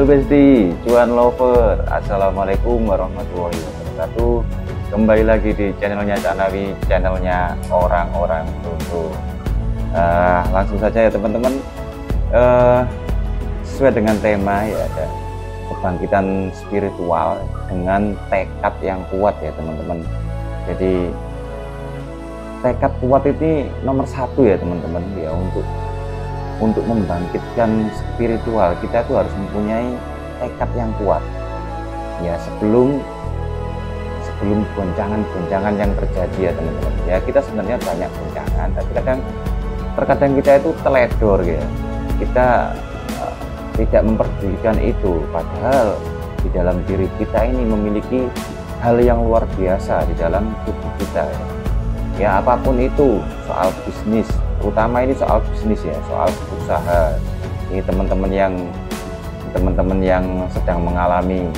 Halo Besti, cuan lover, assalamualaikum warahmatullahi wabarakatuh. Kembali lagi di channelnya Cak Nawi, channelnya orang-orang tuntu. Langsung saja ya teman-teman. Sesuai dengan tema ya, ada kebangkitan spiritual dengan tekad yang kuat ya teman-teman. Jadi tekad kuat ini nomor satu ya teman-teman ya, untuk membangkitkan spiritual kita tuh harus mempunyai tekad yang kuat ya, sebelum goncangan-goncangan yang terjadi ya teman-teman ya. Kita sebenarnya banyak goncangan, tapi terkadang kita itu teledor ya, kita tidak memperdulikan itu, padahal di dalam diri kita ini memiliki hal yang luar biasa di dalam tubuh kita ya, apapun itu, soal bisnis terutama, ini soal bisnis ya, soal usaha. Ini teman-teman yang sedang mengalami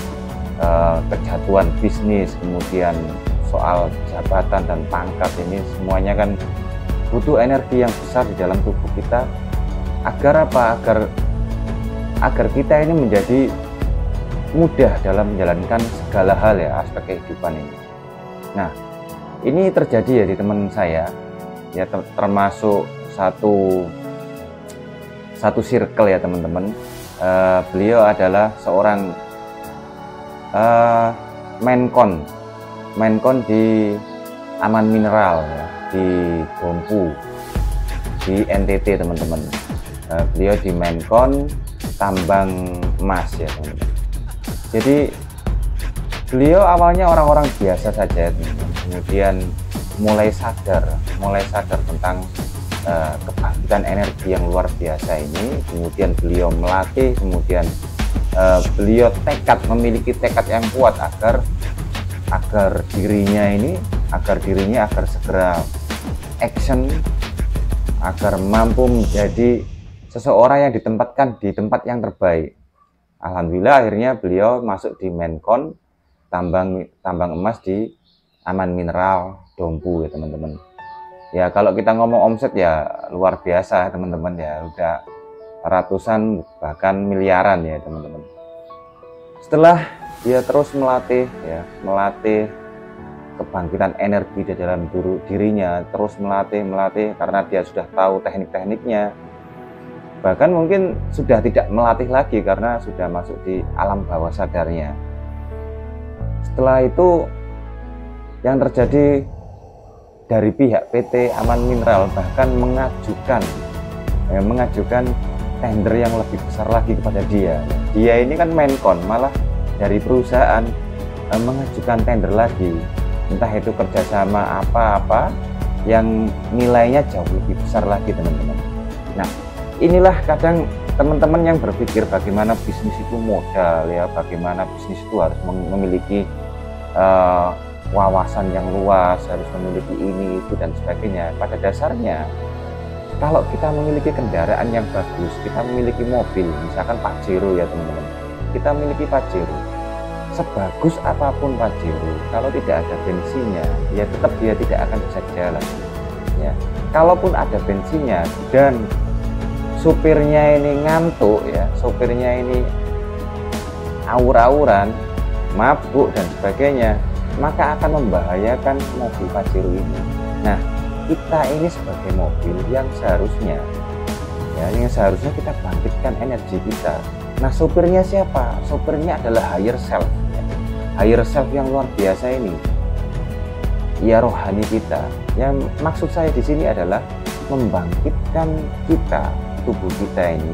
kejatuhan bisnis, kemudian soal jabatan dan pangkat, ini semuanya kan butuh energi yang besar di dalam tubuh kita. Agar apa? Agar kita ini menjadi mudah dalam menjalankan segala hal ya, aspek kehidupan ini. Nah, ini terjadi ya di teman saya ya, termasuk satu circle ya teman-teman. Beliau adalah seorang menkon di Aman Mineral ya, di Dompu di NTT teman-teman. Beliau di menkon tambang emas ya teman-teman. Jadi beliau awalnya orang-orang biasa saja teman-teman. Kemudian mulai sadar tentang kebangkitan energi yang luar biasa ini. Kemudian beliau melatih, kemudian beliau memiliki tekad yang kuat agar dirinya segera action, agar mampu menjadi seseorang yang ditempatkan di tempat yang terbaik. Alhamdulillah akhirnya beliau masuk di menkon tambang emas di Aman Mineral Dompu ya teman-teman ya. Kalau kita ngomong omset ya luar biasa teman-teman ya, udah ratusan bahkan miliaran ya teman-teman. Setelah dia terus melatih kebangkitan energi di dalam dirinya, terus melatih karena dia sudah tahu teknik-tekniknya, bahkan mungkin sudah tidak melatih lagi karena sudah masuk di alam bawah sadarnya. Setelah itu yang terjadi, dari pihak PT Aman Mineral bahkan mengajukan tender yang lebih besar lagi kepada dia. Dia ini kan menkon, malah dari perusahaan mengajukan tender lagi, entah itu kerjasama apa yang nilainya jauh lebih besar lagi teman-teman. Nah, inilah kadang teman-teman yang berpikir bagaimana bisnis itu modal ya, bagaimana bisnis itu harus memiliki wawasan yang luas, harus memiliki ini itu dan sebagainya. Pada dasarnya kalau kita memiliki kendaraan yang bagus, kita memiliki mobil, misalkan Pajero ya teman-teman, kita memiliki Pajero, sebagus apapun Pajero, kalau tidak ada bensinnya ya tetap dia tidak akan bisa jalan ya. Kalaupun ada bensinnya dan supirnya ini ngantuk ya, supirnya ini awur-awuran, mabuk dan sebagainya, maka akan membahayakan mobil Pajero ini. Nah, kita ini sebagai mobil yang seharusnya kita bangkitkan energi kita. Nah, supirnya siapa? Supirnya adalah higher self ya. Higher self yang luar biasa ini ya, rohani kita. Yang maksud saya di sini adalah membangkitkan kita, tubuh kita ini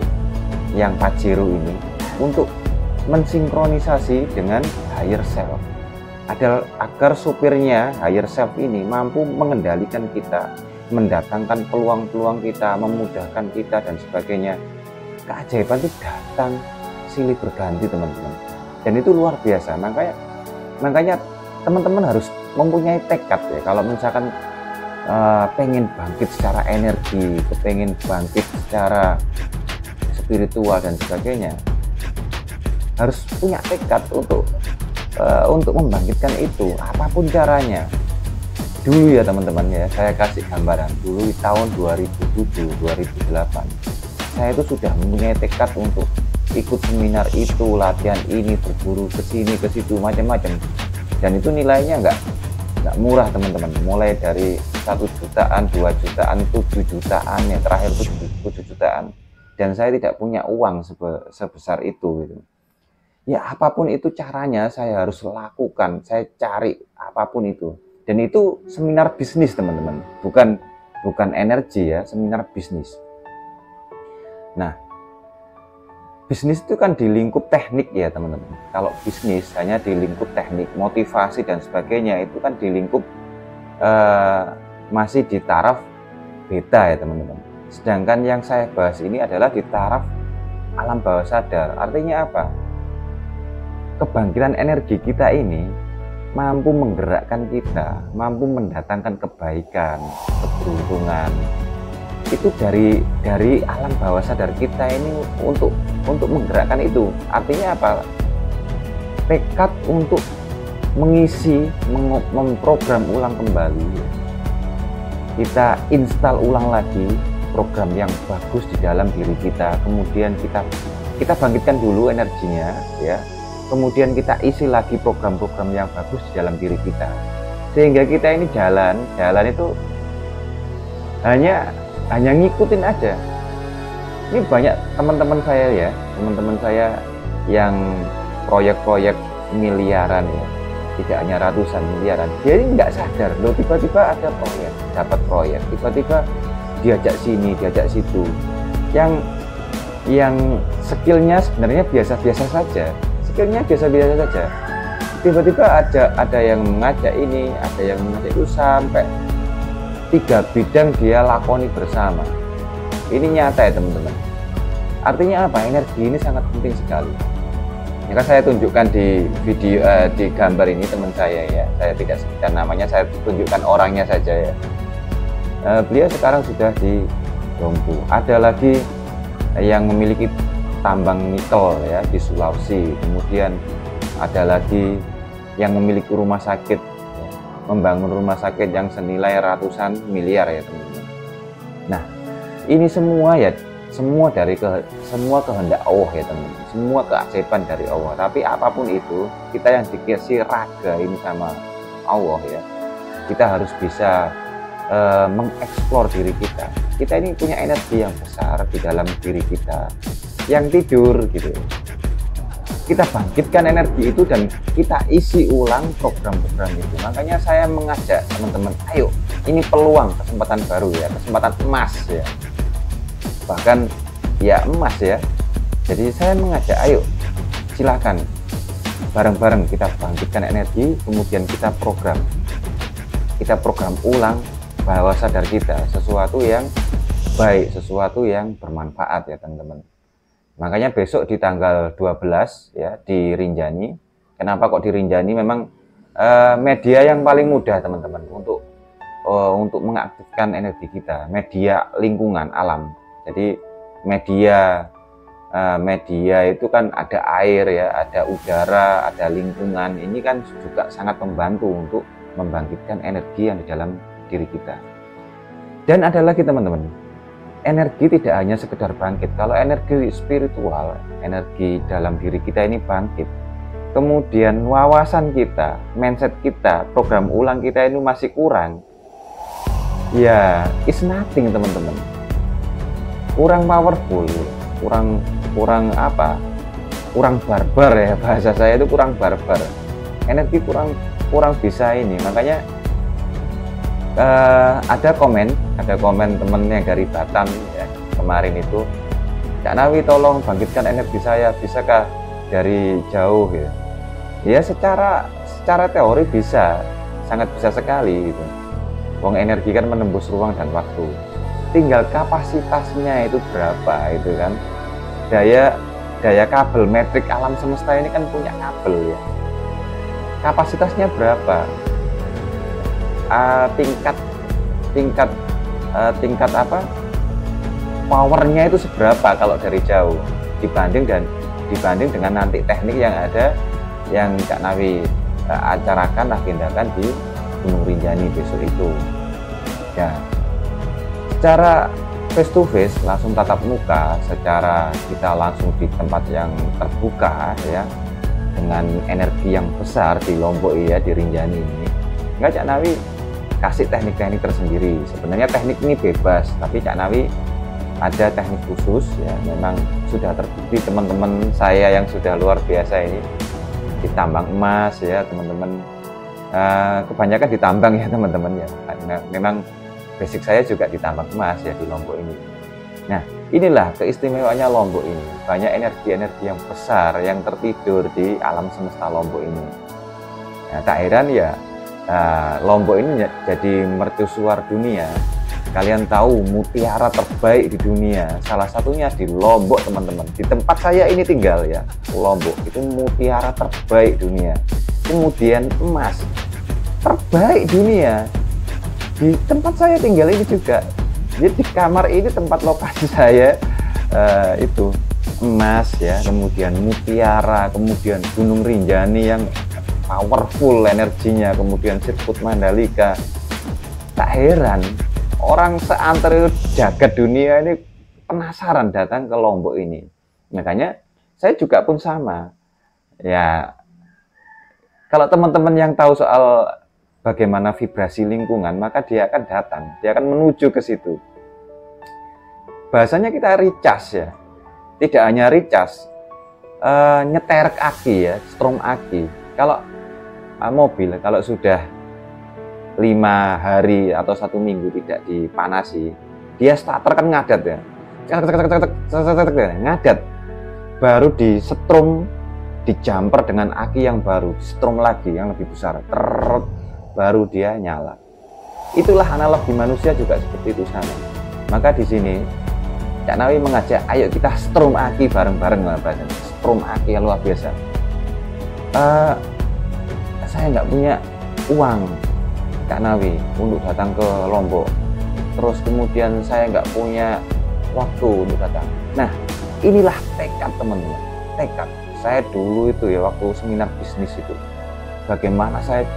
yang Pajero ini, untuk mensinkronisasi dengan higher self, agar supirnya higher self ini mampu mengendalikan kita, mendatangkan peluang-peluang kita, memudahkan kita dan sebagainya. Keajaiban itu datang silih berganti teman-teman, dan itu luar biasa. Makanya teman-teman harus mempunyai tekad ya, kalau misalkan pengen bangkit secara energi, pengen bangkit secara spiritual dan sebagainya, harus punya tekad untuk membangkitkan itu apapun caranya. Dulu ya teman-teman ya, saya kasih gambaran, dulu di tahun 2007-2008 saya itu sudah mempunyai tekad untuk ikut seminar itu, latihan ini, berburu ke sini ke situ, macam-macam. Dan itu nilainya nggak murah teman-teman, mulai dari 1 jutaan, 2 jutaan, 7 jutaan, yang terakhir itu 7 jutaan. Dan saya tidak punya uang sebesar itu gitu. Ya apapun itu caranya saya harus lakukan, saya cari apapun itu. Dan itu seminar bisnis teman-teman, bukan energi ya, seminar bisnis. Nah, bisnis itu kan di lingkup teknik ya teman-teman. Kalau bisnis hanya di lingkup teknik, motivasi dan sebagainya itu kan di lingkup masih di taraf beta ya teman-teman. Sedangkan yang saya bahas ini adalah di taraf alam bawah sadar. Artinya apa? Kebangkitan energi kita ini mampu menggerakkan kita, mampu mendatangkan kebaikan, keberuntungan. Itu dari alam bawah sadar kita ini untuk menggerakkan itu. Artinya apa? Tekad untuk mengisi, memprogram ulang kembali. Kita install ulang lagi program yang bagus di dalam diri kita. Kemudian kita bangkitkan dulu energinya, ya. Kemudian kita isi lagi program-program yang bagus di dalam diri kita, sehingga kita ini jalan itu hanya ngikutin aja. Ini banyak teman-teman saya yang proyek-proyek miliaran ya, tidak hanya ratusan miliaran. Dia ini nggak sadar loh, tiba-tiba ada proyek, dapat proyek, tiba-tiba diajak sini, diajak situ, yang skillnya sebenarnya biasa-biasa saja. Tiba-tiba ada yang mengajak ini, ada yang mengajak itu, sampai 3 bidang dia lakoni bersama. Ini nyata ya teman-teman. Artinya apa? Energi ini sangat penting sekali. Maka saya tunjukkan di video, di gambar ini teman saya ya. Saya tidak sebutkan namanya, saya tunjukkan orangnya saja ya. Beliau sekarang sudah di Dompu. Ada lagi yang memiliki tambang nikel ya di Sulawesi. Kemudian ada lagi yang memiliki rumah sakit ya, membangun rumah sakit yang senilai ratusan miliar ya teman-teman. Nah, ini semua ya, semua kehendak Allah ya teman-teman, semua keajaiban dari Allah. Tapi apapun itu, kita yang dikasih raga ini sama Allah ya, kita harus bisa mengeksplor diri kita. Kita ini punya energi yang besar di dalam diri kita yang tidur gitu. Kita bangkitkan energi itu dan kita isi ulang program-program itu. Makanya saya mengajak teman-teman, ayo, ini peluang, kesempatan baru ya, kesempatan emas ya, bahkan ya emas ya. Jadi saya mengajak, ayo silakan bareng-bareng kita bangkitkan energi, kemudian kita program ulang bawah sadar kita sesuatu yang baik, sesuatu yang bermanfaat ya teman-teman. Makanya besok di tanggal 12 ya di Rinjani. Kenapa kok di Rinjani? Memang media yang paling mudah teman-teman untuk mengaktifkan energi kita, media lingkungan alam. Jadi media itu kan ada air ya, ada udara, ada lingkungan. Ini kan juga sangat membantu untuk membangkitkan energi yang di dalam diri kita. Dan ada lagi teman-teman, energi tidak hanya sekedar bangkit. Kalau energi spiritual, energi dalam diri kita ini bangkit, kemudian wawasan kita, mindset kita, program ulang kita ini masih kurang, ya it's nothing teman-teman. Kurang powerful, kurang apa? Kurang barbar ya, bahasa saya itu kurang barbar. Energi kurang bisa ini. Makanya ada komen temen yang dari Batam ya, kemarin itu, Cak Nawi tolong bangkitkan energi saya, bisakah dari jauh ya? Ya secara teori bisa, sangat bisa sekali gitu. Wong energi kan menembus ruang dan waktu, tinggal kapasitasnya itu berapa itu kan. Daya kabel metrik alam semesta ini kan punya kabel ya, kapasitasnya berapa, tingkat apa, powernya itu seberapa kalau dari jauh, dibanding dengan nanti teknik yang ada, yang Cak Nawi acarakan, agendakan di Gunung Rinjani besok itu ya. Secara face to face, langsung tatap muka, secara kita langsung di tempat yang terbuka ya, dengan energi yang besar di Lombok ya, di Rinjani ini, enggak, Cak Nawi kasih teknik-teknik tersendiri. Sebenarnya teknik ini bebas, tapi Cak Nawi ada teknik khusus ya, memang sudah terbukti teman-teman saya yang sudah luar biasa ini ditambang emas ya teman-teman, kebanyakan ditambang ya teman-teman ya, memang basic saya juga ditambang emas ya di Lombok ini. Nah, inilah keistimewaannya Lombok ini, banyak energi-energi yang besar yang tertidur di alam semesta Lombok ini. Nah, tak heran ya, Lombok ini jadi mercusuar dunia. Kalian tahu mutiara terbaik di dunia, salah satunya di Lombok teman-teman. Di tempat saya ini tinggal ya, Lombok itu mutiara terbaik dunia. Kemudian emas terbaik dunia. Di tempat saya tinggal ini juga. Jadi di kamar ini tempat lokasi saya itu emas ya, kemudian mutiara, kemudian Gunung Rinjani yang powerful energinya, kemudian sirkuit Mandalika. Tak heran orang seantero jagat dunia ini penasaran datang ke Lombok ini. Makanya saya juga pun sama. Ya, kalau teman-teman yang tahu soal bagaimana vibrasi lingkungan, maka dia akan datang, dia akan menuju ke situ. Bahasanya kita recharge ya. Tidak hanya recharge, nyeterek aki ya, strom aki. Kalau mobil, kalau sudah 5 hari atau 1 minggu tidak dipanasi, dia starter kan ngadat ya, ngadat, baru di setrum, di jumper dengan aki yang baru, setrum lagi yang lebih besar, baru dia nyala. Itulah analogi manusia juga seperti itu sama. Maka di sini Cak Nawi mengajak, ayo kita strum aki bareng-bareng lah bahasanya, strum aki yang luar biasa. Saya nggak punya uang Cak Nawi untuk datang ke Lombok, terus kemudian saya nggak punya waktu untuk datang. Nah, inilah tekad teman-teman, tekad saya dulu itu ya, waktu seminar bisnis itu, bagaimana saya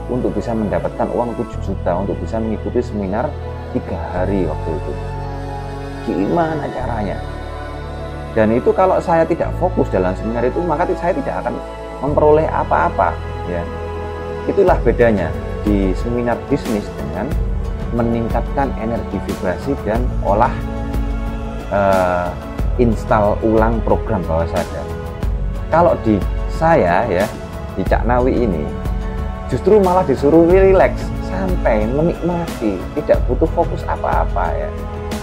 untuk bisa mendapatkan uang 7 juta untuk bisa mengikuti seminar 3 hari waktu itu. Gimana caranya? Dan itu kalau saya tidak fokus dalam seminar itu, maka saya tidak akan memperoleh apa-apa ya. Itulah bedanya di seminar bisnis dengan meningkatkan energi vibrasi dan olah install ulang program bawah sadar. Kalau di saya ya, di Cak Nawi ini justru malah disuruh relax, santai, menikmati, tidak butuh fokus apa-apa ya,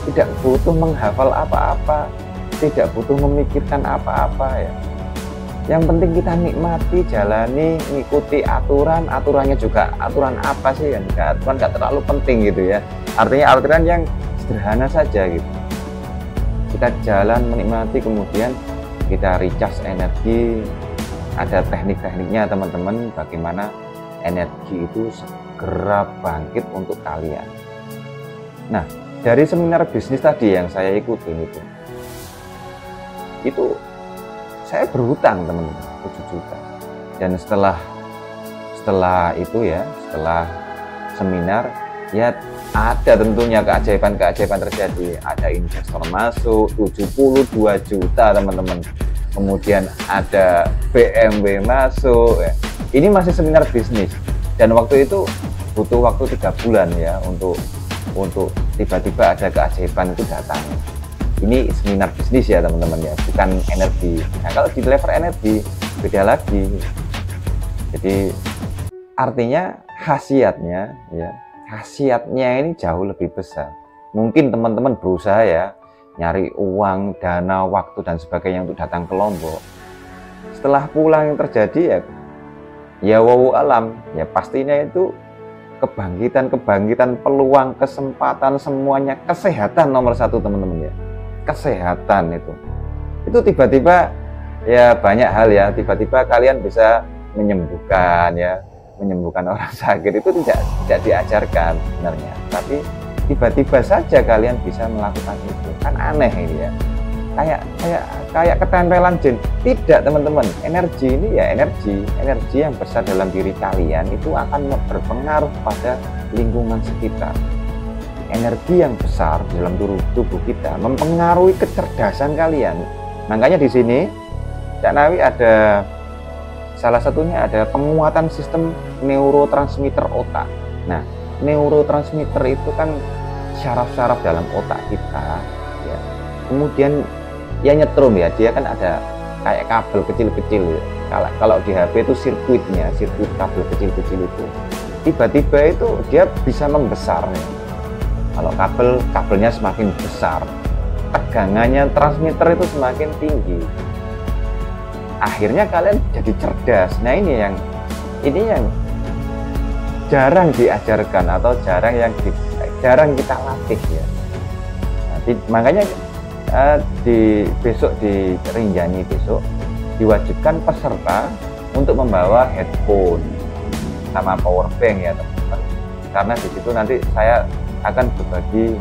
tidak butuh menghafal apa-apa, tidak butuh memikirkan apa-apa ya. Yang penting kita nikmati, jalani, ngikuti aturan, aturannya juga aturan apa sih yang aturan nggak terlalu penting gitu ya. Artinya aturan yang sederhana saja gitu. Kita jalan menikmati, kemudian kita recharge energi. Ada teknik-tekniknya teman-teman, bagaimana energi itu segera bangkit untuk kalian. Nah, dari seminar bisnis tadi yang saya ikutin itu saya berhutang teman-teman 7 juta. Dan setelah itu ya, setelah seminar ya, ada tentunya keajaiban-keajaiban terjadi. Ada investor masuk 72 juta teman-teman, kemudian ada BMW masuk ya. Ini masih seminar bisnis, dan waktu itu butuh waktu 3 bulan ya untuk tiba-tiba ada keajaiban itu datang. Ini seminar bisnis ya teman-teman ya, bukan energi. Nah, kalau di level energi beda lagi. Jadi artinya khasiatnya ini jauh lebih besar. Mungkin teman-teman berusaha ya nyari uang, dana, waktu dan sebagainya untuk datang ke Lombok. Setelah pulang yang terjadi ya wawu alam ya, pastinya itu kebangkitan, peluang, kesempatan, semuanya. Kesehatan nomor 1 teman-teman ya. Kesehatan itu tiba-tiba ya, banyak hal ya, tiba-tiba kalian bisa menyembuhkan orang sakit. Itu tidak diajarkan sebenarnya, tapi tiba-tiba saja kalian bisa melakukan itu. Kan aneh ini ya, kayak ketempelan jin. Tidak teman-teman, energi ini ya energi yang besar dalam diri kalian itu akan berpengaruh pada lingkungan sekitar. energi yang besar di dalam tubuh kita mempengaruhi kecerdasan kalian. Makanya di sini Cak Nawi ada salah satunya ada penguatan sistem neurotransmitter otak. Nah, neurotransmitter itu kan syaraf-syaraf dalam otak kita, ya. Kemudian ya nyetrum ya, dia kan ada kayak kabel kecil-kecil. Kalau di HP itu sirkuit kabel kecil-kecil itu. Tiba-tiba itu dia bisa membesar. Ya. Kalau kabelnya semakin besar, tegangannya transmitter itu semakin tinggi. Akhirnya kalian jadi cerdas. Nah ini yang jarang diajarkan atau jarang kita latih ya. Nanti makanya besok di Rinjani besok diwajibkan peserta untuk membawa headphone sama power bank ya teman-teman. Karena di situ nanti saya akan berbagi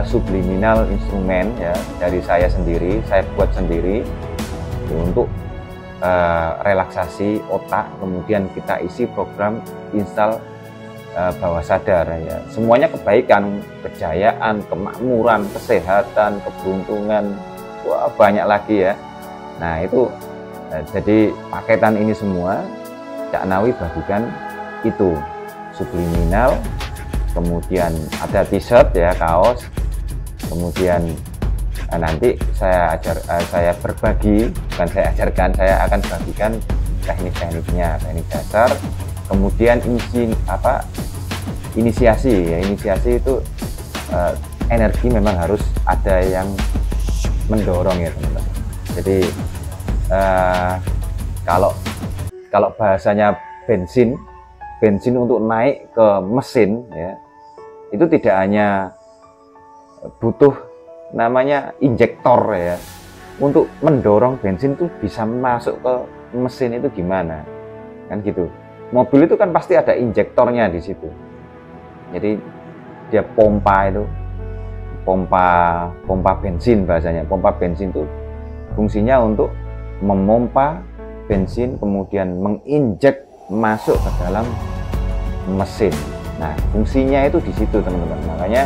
subliminal instrumen ya dari saya sendiri, saya buat sendiri ya, untuk relaksasi otak, kemudian kita isi program install bawah sadar ya. Semuanya kebaikan, kejayaan, kemakmuran, kesehatan, keberuntungan, wah banyak lagi ya. Nah itu jadi paketan ini semua Cak Nawi bagikan itu subliminal, kemudian ada t-shirt ya, kaos, kemudian nanti saya berbagi, bukan saya ajarkan, saya akan bagikan teknik-tekniknya, teknik dasar, kemudian inisiasi ya. Inisiasi itu energi memang harus ada yang mendorong ya teman-teman. Jadi kalau bahasanya bensin untuk naik ke mesin ya, itu tidak hanya butuh namanya injektor ya, untuk mendorong bensin itu bisa masuk ke mesin itu gimana kan gitu. Mobil itu kan pasti ada injektornya di situ. Jadi dia pompa bensin bahasanya. Pompa bensin itu fungsinya untuk memompa bensin kemudian menginjek masuk ke dalam mesin. Nah, fungsinya itu di situ teman-teman. Makanya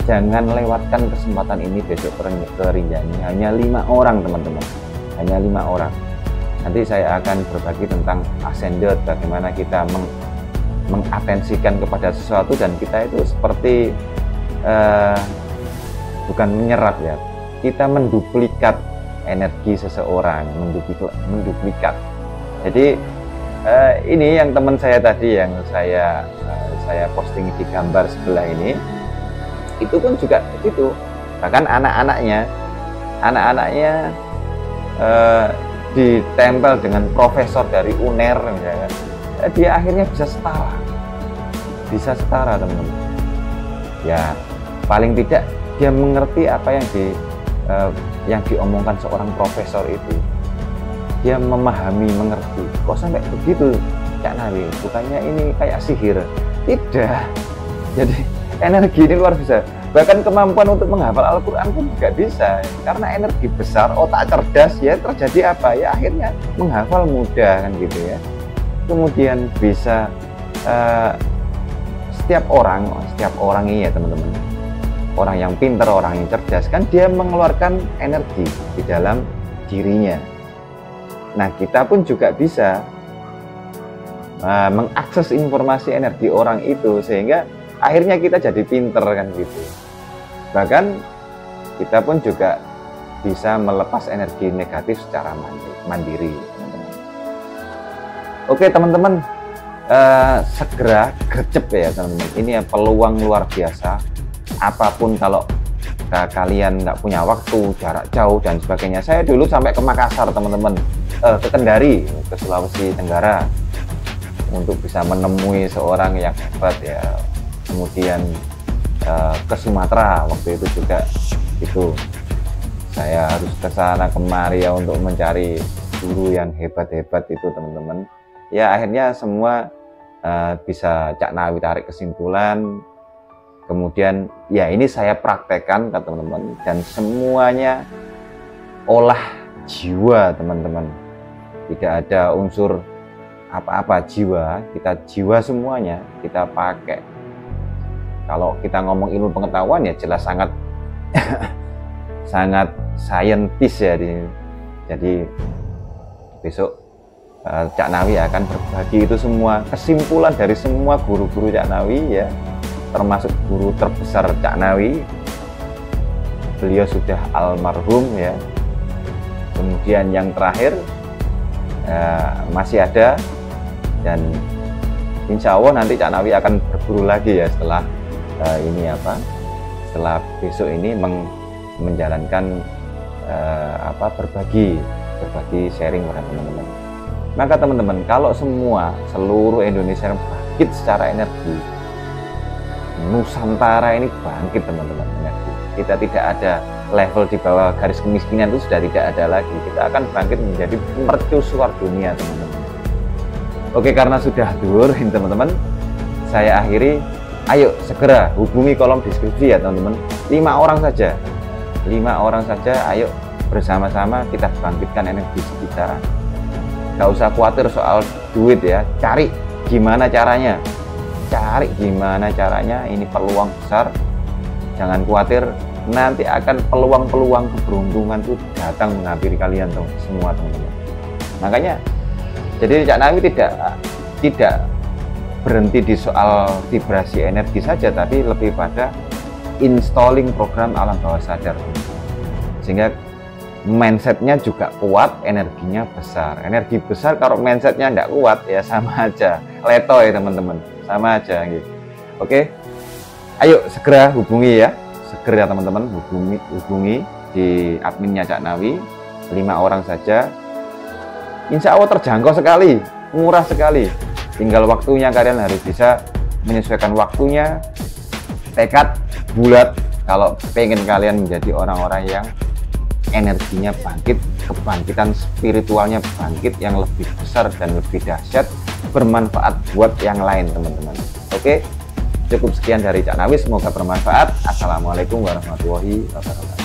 jangan lewatkan kesempatan ini besok ke Rinjani. Hanya 5 orang teman-teman. Hanya 5 orang. Nanti saya akan berbagi tentang ascended, bagaimana kita mengatensikan kepada sesuatu dan kita itu seperti bukan menyerap ya, kita menduplikat energi seseorang, menduplikat. Jadi ini yang teman saya tadi yang saya posting di gambar sebelah ini, itu pun juga begitu. Bahkan anak-anaknya ditempel dengan profesor dari UNER misalkan, dia akhirnya bisa setara teman-teman ya. Paling tidak dia mengerti apa yang diomongkan seorang profesor itu, dia memahami, mengerti. Kok sampai begitu Cak Nawi? Bukannya ini kayak sihir? Tidak. Jadi energi ini luar biasa. Bahkan kemampuan untuk menghafal Al-Quran pun juga bisa, karena energi besar, otak cerdas ya, terjadi apa ya, akhirnya menghafal mudah kan gitu ya. Kemudian bisa setiap orang ini ya teman-teman, orang yang pintar, orang yang cerdas kan dia mengeluarkan energi di dalam dirinya. Nah kita pun juga bisa mengakses informasi energi orang itu, sehingga akhirnya kita jadi pinter kan gitu. Bahkan kita pun juga bisa melepas energi negatif secara mandiri teman-teman. Oke teman-teman, segera gercep ya teman-teman. Ini ya peluang luar biasa. Apapun kalau kalian nggak punya waktu, jarak jauh dan sebagainya. Saya dulu sampai ke Makassar teman-teman, ke Kendari, ke Sulawesi Tenggara, untuk bisa menemui seorang yang hebat ya. Kemudian ke Sumatera waktu itu juga, itu saya harus ke sana kemari ya untuk mencari guru yang hebat-hebat itu teman-teman. Ya akhirnya semua bisa Cak Nawi tarik kesimpulan. Kemudian ya ini saya praktekkan ke teman-teman, dan semuanya olah jiwa teman-teman. Tidak ada unsur apa-apa, jiwa, kita jiwa semuanya kita pakai Kalau kita ngomong ilmu pengetahuan ya jelas sangat sangat saintis ya. Jadi besok Cak Nawi akan berbagi itu semua kesimpulan dari semua guru-guru Cak Nawi ya, termasuk guru terbesar Cak Nawi. Beliau sudah almarhum ya. Kemudian yang terakhir masih ada, dan insya Allah nanti Cak Nawi akan berburu lagi ya setelah setelah besok ini menjalankan berbagi sharing pada teman-teman. Maka teman-teman, kalau seluruh Indonesia bangkit secara energi, Nusantara ini bangkit teman-teman energi. Kita tidak ada level di bawah garis kemiskinan, itu sudah tidak ada lagi. Kita akan bangkit menjadi mercusuar dunia teman-teman. Oke, karena sudah dur teman-teman, saya akhiri. Ayo segera hubungi kolom deskripsi ya teman-teman. 5 orang saja, ayo bersama-sama kita bangkitkan energi kita. Gak usah khawatir soal duit ya, cari gimana caranya, ini peluang besar. Jangan khawatir, nanti akan peluang-peluang keberuntungan itu datang menghampiri kalian semua teman-teman. Makanya jadi Cak Nawi tidak berhenti di soal vibrasi energi saja, tapi lebih pada installing program alam bawah sadar, sehingga mindsetnya juga kuat, energinya besar. Energi besar kalau mindsetnya tidak kuat ya sama aja leto ya teman-teman, sama aja gitu. Oke, ayo segera hubungi ya, teman-teman, hubungi di adminnya Cak Nawi. 5 orang saja, insya Allah terjangkau sekali, murah sekali. Tinggal waktunya, kalian harus bisa menyesuaikan waktunya, tekad bulat kalau pengen kalian menjadi orang-orang yang energinya bangkit, kebangkitan spiritualnya bangkit yang lebih besar dan lebih dahsyat, bermanfaat buat yang lain teman-teman. Oke, cukup sekian dari Cak Nawi, semoga bermanfaat. Assalamualaikum warahmatullahi wabarakatuh.